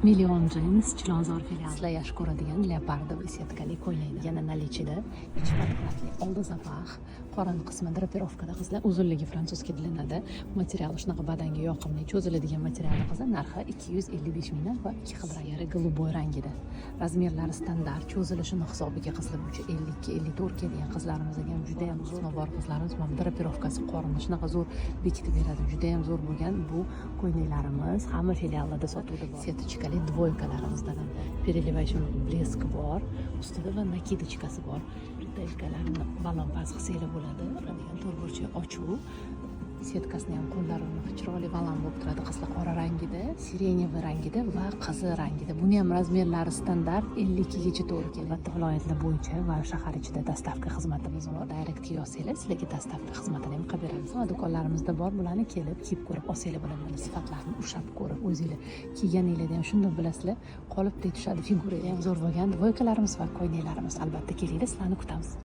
Million Jeans Chilonzor filiali. Sizlar yaxshi ko'radigan leopardовый setkali ko'ylaklar. Yana nalichida ichi patratli, oldi zapaq, qorin qismi drapirovkada qizlar. Uzunligi fransuzcha dilinadi. Materiali shunaqa badanga yoqimli, cho'ziladigan materialni qizlar. Narxi 255 mingdan va ikki xil rangi, голубой rangida. Razmerlari standart, cho'zilishini hisobiga qizlar bo'yicha 52-54 kelgan qizlarimizga ham juda ham zo'r bor qizlarimiz mana drapirovkasi qorinni shunaqa zo'r bekitib beradi. Juda ham zo'r bo'lgan bu ko'ylaklarimiz hamma filiallarda sotuvda bor. Setochkali dvoykalarimizdan ham переливающий blesk bor, ustida va nakidочкasi bor. Bretellkalarni balon past qilsanglar bo'ladi. Degan to'rtburchak ochuv. Setkasini ham qo'llarini chiroyli baland bo'lib turadi. Qizlar qora rangida, sireniyaviy rangida va qizil rangida. Buni ham razmerlari standart 52 gacha to'g'ri keladi. Albatta viloyatlar bo'yicha va shahar ichida dostavka xizmatimiz bor. Direct yozsanglar, sizlarga dostavka xizmatini ham qilib beramiz. Va do'konlarimizda bor, bularni kelib kiyib ko'rib olsanglar bo'ladi. Mana sifatlarini ushlab ko'rib, o'zingizlar kiyganingizda ham shunday bilasizlar, qolib tushadi, figura ham zo'r bo'lgan dvoykalarimiz va ko'ylaklarimiz. Albatta kelinglar, sizlarni kutamiz.